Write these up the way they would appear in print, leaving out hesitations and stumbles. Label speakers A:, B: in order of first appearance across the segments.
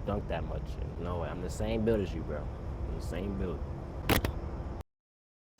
A: dunk that much. No way. I'm the same build as you, bro. I'm the same build.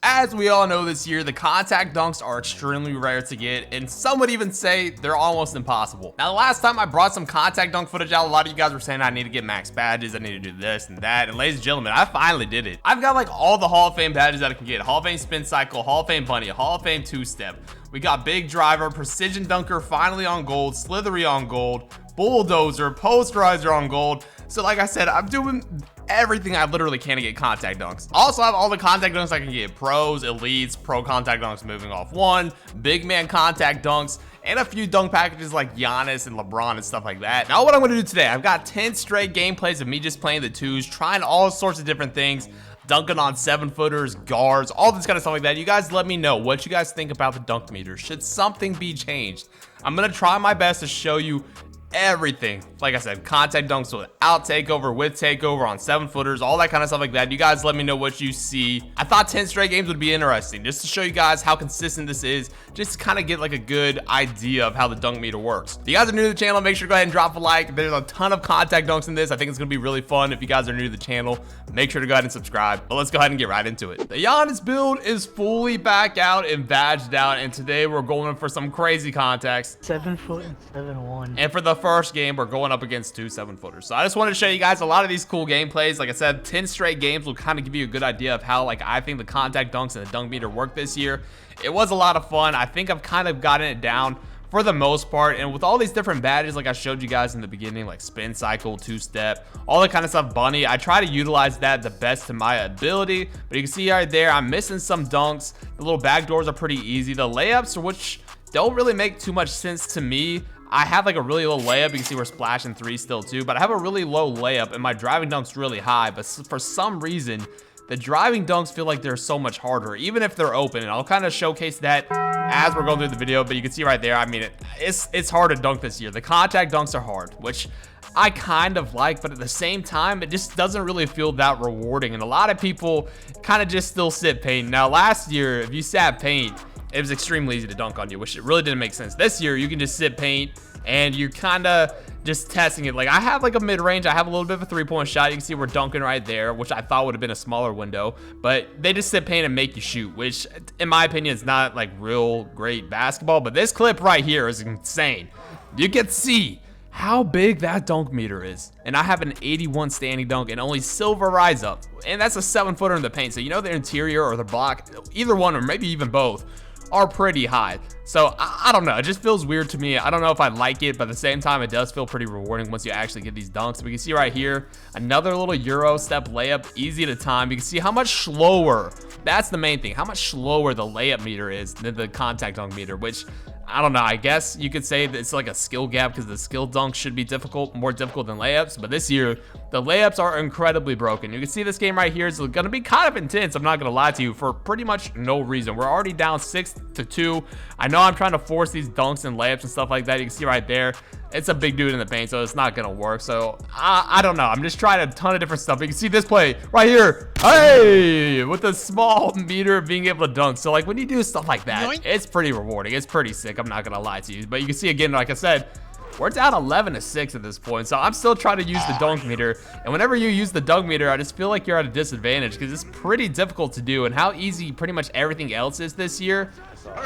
B: As we all know this year, the contact dunks are extremely rare to get, and some would even say they're almost impossible. Now, the last time I brought some contact dunk footage out, a lot of you guys were saying I need to get max badges, I need to do this and that, and ladies and gentlemen, I finally did it. I've got like all the Hall of Fame badges that I can get. Hall of Fame spin cycle, Hall of Fame bunny, Hall of Fame two-step. We got big driver, precision dunker finally on gold, slithery on gold, bulldozer, posterizer on gold. So like I said, I'm doing everything I literally can to get contact dunks. Also have all the contact dunks I can get: pros, elites, pro contact dunks moving off one, big man contact dunks, and a few dunk packages like Giannis and LeBron and stuff like that. Now what I'm gonna do today, I've got 10 straight gameplays of me just playing the twos, trying all sorts of different things, dunking on 7-footers, guards, all this kind of stuff like that. You guys let me know what you guys think about the dunk meter. Should something be changed? I'm gonna try my best to show you everything. Like I said, contact dunks without takeover, with takeover, on 7-footers, all that kind of stuff like that. You guys let me know what you see. I thought 10 straight games would be interesting, just to show you guys how consistent this is, just to kind of get like a good idea of how the dunk meter works. If you guys are new to the channel, make sure to go ahead and drop a like. There's a ton of contact dunks in this. I think it's gonna be really fun. If you guys are new to the channel, make sure to go ahead and subscribe. But let's go ahead and get right into it. The Giannis build is fully back out and badged out, and today we're going for some crazy contacts.
C: 7 foot and 7'1".
B: And for the first game, we're going up against 2 7-footers. So I just wanted to show you guys a lot of these cool gameplays. Like I said, 10 straight games will kind of give you a good idea of how like I think the contact dunks and the dunk meter work this year. It was a lot of fun. I think I've kind of gotten it down for the most part, and with all these different badges like I showed you guys in the beginning, like spin cycle, two-step, all that kind of stuff, bunny, I try to utilize that the best to my ability. But you can see right there, I'm missing some dunks. The little back doors are pretty easy. The layups, which don't really make too much sense to me. I have like a really low layup. You can see we're splashing 3 still too, but I have a really low layup and my driving dunk's really high. But for some reason, the driving dunks feel like they're so much harder, even if they're open. And I'll kind of showcase that as we're going through the video. But you can see right there, I mean, it's hard to dunk this year. The contact dunks are hard, which I kind of like, but at the same time, it just doesn't really feel that rewarding. And a lot of people kind of just still sit paint. Now, last year, if you sat paint, it was extremely easy to dunk on you, which it really didn't make sense. This year, you can just sit paint and you're kind of just testing it. Like I have like a mid-range, I have a little bit of a 3-point shot. You can see we're dunking right there, which I thought would have been a smaller window, but they just sit paint and make you shoot, which in my opinion is not like real great basketball. But this clip right here is insane. You can see how big that dunk meter is, and I have an 81 standing dunk and only silver rise up, and that's a 7-footer in the paint. So you know the interior or the block, either one or maybe even both, are pretty high. So I don't know, it just feels weird to me. I don't know if I like it, but at the same time, it does feel pretty rewarding once you actually get these dunks. We can see right here, another little Euro step layup, easy to time. You can see how much slower, that's the main thing, how much slower the layup meter is than the contact dunk meter, which I don't know, I guess you could say that it's like a skill gap because the skill dunks should be more difficult than layups. But this year, the layups are incredibly broken. You can see this game right here is going to be kind of intense, I'm not going to lie to you, for pretty much no reason. We're already down 6-2. I know I'm trying to force these dunks and layups and stuff like that. You can see right there, it's a big dude in the paint, so it's not going to work. So I don't know. I'm just trying a ton of different stuff. You can see this play right here. Hey, with the small meter being able to dunk. So like when you do stuff like that, it's pretty rewarding. It's pretty sick. I'm not going to lie to you. But you can see again, like I said, we're down 11-6 at this point, so I'm still trying to use the dunk meter. And whenever you use the dunk meter, I just feel like you're at a disadvantage because it's pretty difficult to do. And how easy pretty much everything else is this year,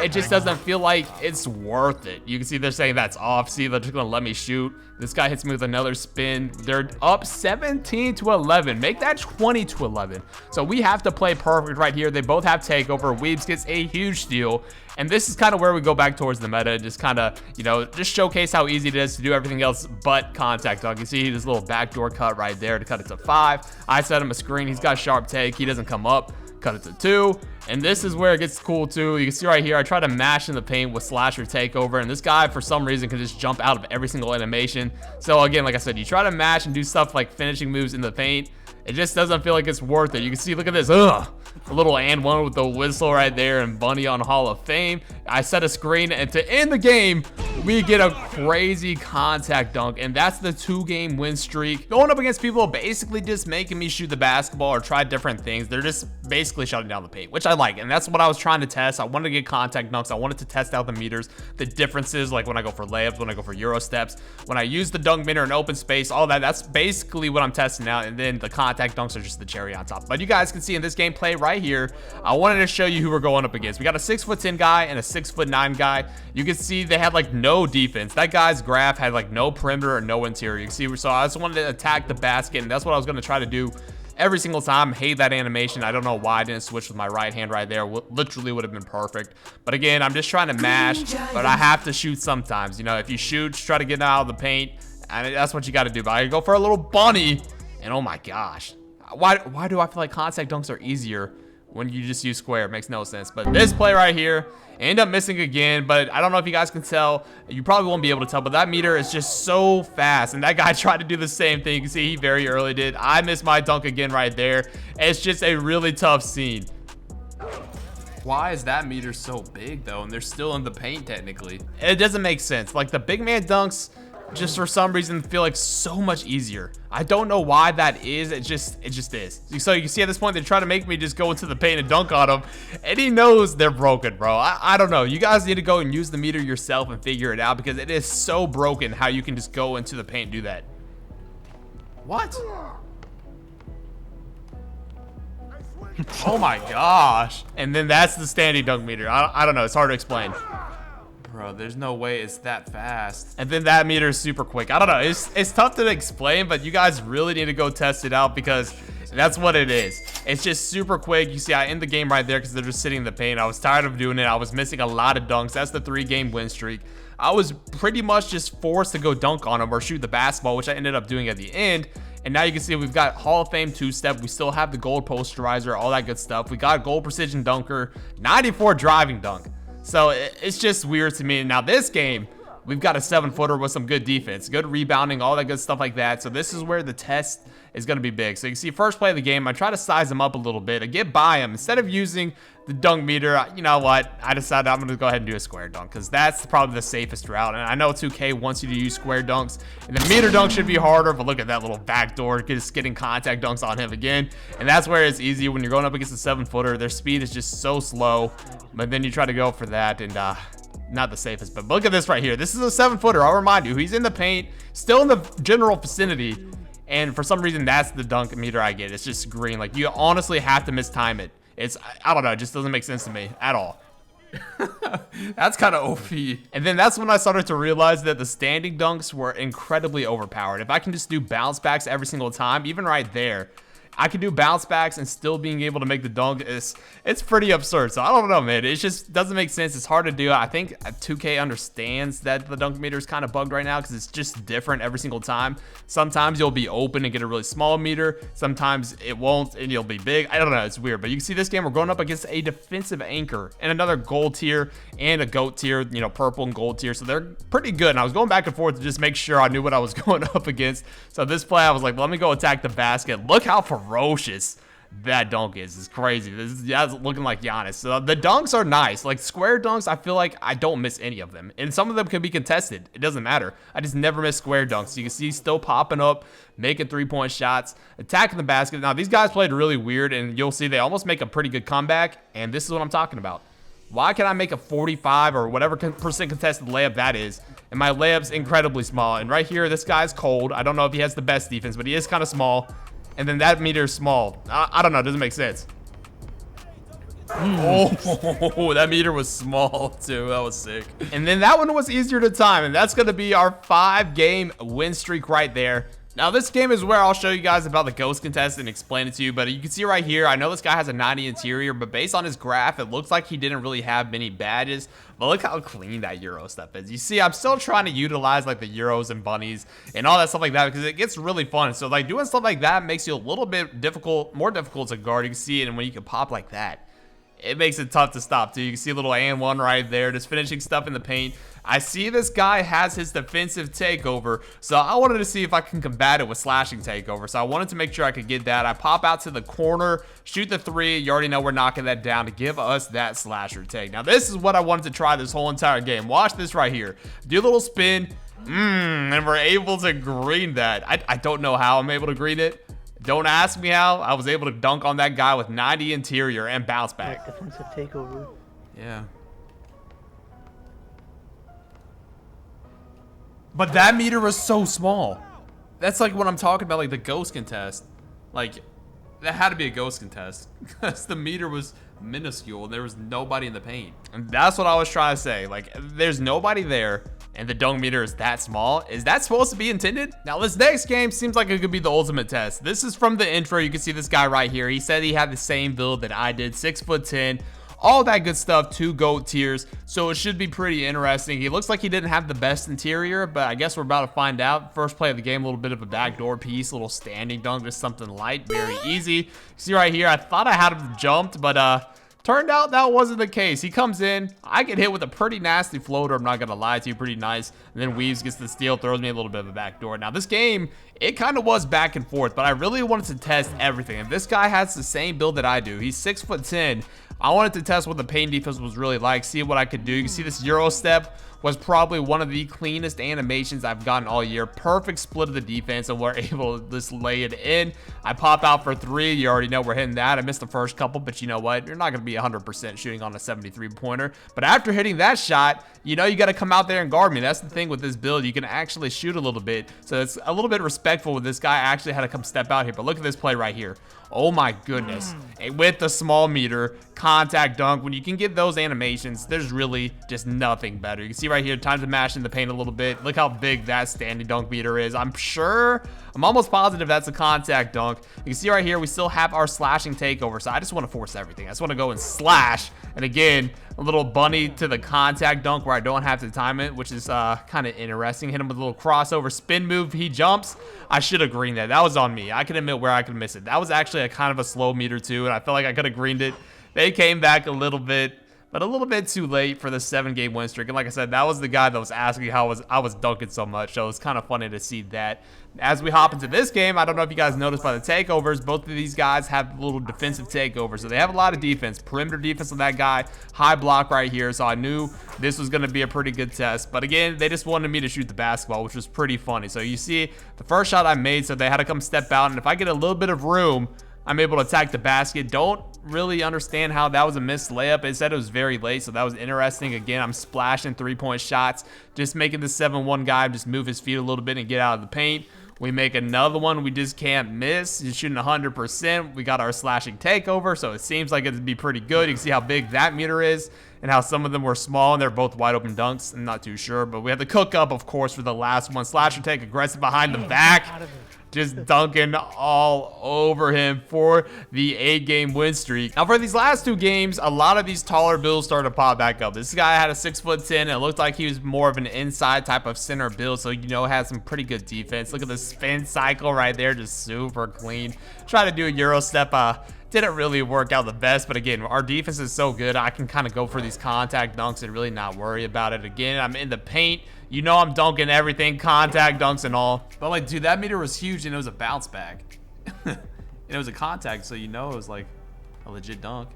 B: it just doesn't feel like it's worth it. You can see they're saying that's off. See, they're just gonna let me shoot. This guy hits me with another spin. They're up 17-11. Make that 20-11. So we have to play perfect right here. They both have takeover. Weebs gets a huge steal. And this is kind of where we go back towards the meta. Just kind of, you know, just showcase how easy it is to do everything else but contact dunk. You see this little backdoor cut right there to cut it to 5. I set him a screen. He's got sharp take. He doesn't come up. Cut it to 2. And this is where it gets cool too. You can see right here, I try to mash in the paint with slasher takeover, and this guy for some reason can just jump out of every single animation. So again, like I said, you try to mash and do stuff like finishing moves in the paint, it just doesn't feel like it's worth it. You can see, look at this, a little and one with the whistle right there and bunny on Hall of Fame. I set a screen, and to end the game, we get a crazy contact dunk, and that's the 2-game win streak. Going up against people basically just making me shoot the basketball or try different things. They're just basically shutting down the paint, which I like, and that's what I was trying to test. I wanted to get contact dunks. I wanted to test out the meters, the differences, like when I go for layups, when I go for Euro steps, when I use the dunk meter in open space, all that. That's basically what I'm testing out, and then the contact dunks are just the cherry on top. But you guys can see in this gameplay right here, I wanted to show you who we're going up against. We got a 6'10" guy and a 6'9" guy. You can see they had like no defense. That guy's graph had like no perimeter or no interior. You can see, so I just wanted to attack the basket, and that's what I was going to try to do every single time. Hate that animation. I don't know why I didn't switch with my right hand right there. Literally would have been perfect. But again, I'm just trying to mash, but I have to shoot sometimes. You know, if you shoot, just try to get out of the paint, and that's what you got to do. But I go for a little bunny, and oh my gosh, why do I feel like contact dunks are easier when you just use square? It makes no sense. But this play right here, end up missing again, but I don't know if you guys can tell. You probably won't be able to tell, but that meter is just so fast, and that guy tried to do the same thing. You can see he very early did. I missed my dunk again right there. It's just a really tough scene. Why is that meter so big though, and they're still in the paint technically? It doesn't make sense. Like the big man dunks just for some reason feel like so much easier. I don't know why that is. It just is. So you can see at this point they try to make me just go into the paint and dunk on him, and he knows they're broken, bro. I don't know. You guys need to go and use the meter yourself and figure it out, because it is so broken how you can just go into the paint and do that. What? Oh my gosh. And then that's the standing dunk meter. I don't know. It's hard to explain. Bro, there's no way it's that fast. And then that meter is super quick. I don't know. It's tough to explain, but you guys really need to go test it out, because that's what it is. It's just super quick. You see, I end the game right there because they're just sitting in the paint. I was tired of doing it. I was missing a lot of dunks. That's the 3-game win streak. I was pretty much just forced to go dunk on them or shoot the basketball, which I ended up doing at the end. And now you can see we've got Hall of Fame 2-step. We still have the gold posterizer, all that good stuff. We got gold precision dunker, 94 driving dunk. So it's just weird to me. Now this game, we've got a 7-footer with some good defense, good rebounding, all that good stuff like that. So this is where the test is going to be big. So you can see first play of the game, I try to size him up a little bit. I get by him. Instead of using the dunk meter, you know what? I decided I'm going to go ahead and do a square dunk, because that's probably the safest route. And I know 2K wants you to use square dunks, and the meter dunk should be harder, but look at that little backdoor, just getting contact dunks on him again. And that's where it's easy when you're going up against a 7-footer. Their speed is just so slow, but then you try to go for that, and not the safest. But look at this right here. This is a 7-footer. I'll remind you, he's in the paint, still in the general vicinity, and for some reason that's the dunk meter I get. It's just green. Like, you honestly have to mistime it. I don't know, it just doesn't make sense to me at all. That's kind of OP. And then that's when I started to realize that the standing dunks were incredibly overpowered. If I can just do bounce backs every single time, even right there, I can do bounce backs and still being able to make the dunk. It's pretty absurd. So I don't know, man. It just doesn't make sense. It's hard to do. I think 2K understands that the dunk meter is kind of bugged right now, because it's just different every single time. Sometimes you'll be open and get a really small meter. Sometimes it won't and you'll be big. I don't know. It's weird. But you can see this game, we're going up against a defensive anchor and another gold tier and a GOAT tier, you know, purple and gold tier. So they're pretty good. And I was going back and forth to just make sure I knew what I was going up against. So this play, I was like, let me go attack the basket. Look how ferocious that dunk is. It's crazy. That's looking like Giannis. So the dunks are nice. Like square dunks, I feel like I don't miss any of them, and some of them can be contested. It doesn't matter. I just never miss square dunks. You can see still popping up, making 3-point shots, attacking the basket. Now these guys played really weird, and you'll see they almost make a pretty good comeback, and this is what I'm talking about. Why can I make a 45 or whatever percent contested layup that is, and my layup's incredibly small? And right here, this guy's cold. I don't know if he has the best defense, but he is kind of small. And then that meter is small. I don't know. It doesn't make sense. Oh, that meter was small too. That was sick. And then that one was easier to time. And that's going to be our 5-game win streak right there. Now, this game is where I'll show you guys about the ghost contest and explain it to you. But you can see right here, I know this guy has a 90 interior, but based on his graph, it looks like he didn't really have many badges. But look how clean that Euro stuff is. You see, I'm still trying to utilize like the Euros and bunnies and all that stuff like that, because it gets really fun. So like doing stuff like that makes you a little bit more difficult to guard. You can see it, and when you can pop like that, it makes it tough to stop too. You can see a little and one right there, just finishing stuff in the paint. I see this guy has his defensive takeover, so I wanted to see if I can combat it with slashing takeover. So I wanted to make sure I could get that. I pop out to the corner, shoot the three. You already know we're knocking that down to give us that slasher take. Now this is what I wanted to try this whole entire game. Watch this right here. Do a little spin, and we're able to green that. I don't know how I'm able to green it. Don't ask me how. I was able to dunk on that guy with 90 interior and bounce back.
C: Defensive takeover.
B: Yeah. But that meter was so small. That's like what I'm talking about, like the ghost contest. Like, that had to be a ghost contest. Because the meter was minuscule and there was nobody in the paint. And that's what I was trying to say. Like, there's nobody there and the dunk meter is that small. Is that supposed to be intended? Now, this next game seems like it could be the ultimate test. This is from the intro. You can see this guy right here. He said he had the same build that I did, 6'10". All that good stuff, 2 GOAT tiers, so it should be pretty interesting. He looks like he didn't have the best interior, but I guess we're about to find out. First play of the game, a little bit of a backdoor piece, a little standing dunk, just something light, very easy. See right here, I thought I had him jumped, but turned out that wasn't the case. He comes in, I get hit with a pretty nasty floater, I'm not gonna lie to you, pretty nice. And then Weaves gets the steal, throws me a little bit of a backdoor. Now this game, it kind of was back and forth, but I really wanted to test everything. If this guy has the same build that I do, he's 6'10". I wanted to test what the paint defense was really like, see what I could do. You can see this Euro step was probably one of the cleanest animations I've gotten all year. Perfect split of the defense, and we're able to just lay it in. I pop out for 3. You already know we're hitting that. I missed the first couple, but you know what? You're not going to be 100% shooting on a 73-pointer. But after hitting that shot, you know you got to come out there and guard me. That's the thing with this build. You can actually shoot a little bit. So it's a little bit respectful with this guy. I actually had to come step out here. But look at this play right here. Oh my goodness. With the small meter, contact dunk, when you can get those animations, there's really just nothing better. You can see right here, time to mash in the paint a little bit. Look how big that standing dunk meter is. I'm almost positive that's a contact dunk. You can see right here, we still have our slashing takeover. So I just want to force everything. I just want to go and slash. And again, a little bunny to the contact dunk where I don't have to time it, which is kind of interesting. Hit him with a little crossover spin move. He jumps. I should have greened that. That was on me. I can admit where I could miss it. That was actually a kind of a slow meter too, and I felt like I could have greened it. They came back a little bit, but a little bit too late for the 7-game win streak. And like I said, that was the guy that was asking how I was dunking so much. So it was kind of funny to see that. As we hop into this game, I don't know if you guys noticed by the takeovers, both of these guys have little defensive takeovers. So they have a lot of defense, perimeter defense on that guy, high block right here. So I knew this was going to be a pretty good test. But again, they just wanted me to shoot the basketball, which was pretty funny. So you see the first shot I made, so they had to come step out. And if I get a little bit of room, I'm able to attack the basket. Don't really understand how that was a missed layup. It said it was very late, so that was interesting. Again, I'm splashing 3-point shots, just making the 7-1 guy just move his feet a little bit and get out of the paint. We make another one. We just can't miss. He's shooting 100%. We got our slashing takeover, so it seems like it'd be pretty good. You can see how big that meter is and how some of them were small, and they're both wide open dunks. I'm not too sure, but we have the cook up, of course, for the last one. Slasher take, aggressive behind the back. Just dunking all over him for the 8-game win streak. Now, for these last 2 games, a lot of these taller builds started to pop back up. This guy had a 6'10", and it looked like he was more of an inside type of center build, so, you know, had some pretty good defense. Look at the spin cycle right there, just super clean. Try to do a Euro step, didn't really work out the best, but again, our defense is so good, I can kind of go for these contact dunks and really not worry about it. Again, I'm in the paint. You know I'm dunking everything, contact dunks and all. But like, dude, that meter was huge and it was a bounce back. And it was a contact, so you know it was like a legit dunk.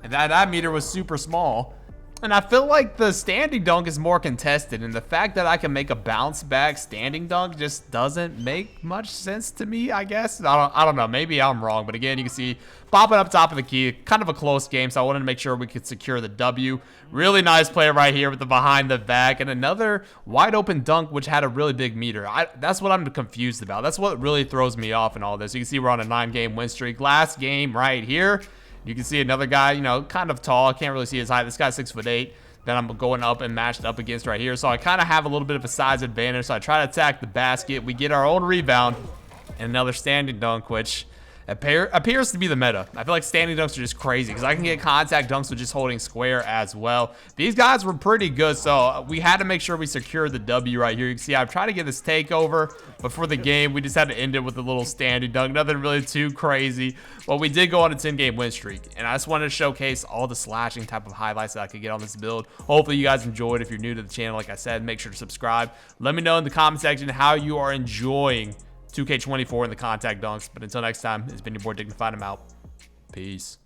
B: And that meter was super small. And I feel like the standing dunk is more contested, and the fact that I can make a bounce back standing dunk just doesn't make much sense to me, I guess. I don't know, maybe I'm wrong, but again, you can see popping up top of the key, kind of a close game, so I wanted to make sure we could secure the W. Really nice play right here with the behind the back, and another wide open dunk, which had a really big meter. That's what I'm confused about. That's what really throws me off in all this. You can see we're on a 9-game win streak. Last game right here. You can see another guy, you know, kind of tall. I can't really see his height. This guy's 6'8". Then I'm going up and matched up against right here. So I kind of have a little bit of a size advantage. So I try to attack the basket. We get our own rebound and another standing dunk, which appears to be the meta. I feel like standing dunks are just crazy because I can get contact dunks with just holding square as well. These guys were pretty good, so we had to make sure we secured the W right here. You can see I've tried to get this takeover, but for the game, we just had to end it with a little standing dunk. Nothing really too crazy. Well, we did go on a 10-game win streak, and I just wanted to showcase all the slashing type of highlights that I could get on this build. Hopefully, you guys enjoyed. If you're new to the channel, like I said, make sure to subscribe. Let me know in the comment section how you are enjoying 2K24 and the contact dunks. But until next time, it's been your boy Dignified. I'm out. Peace.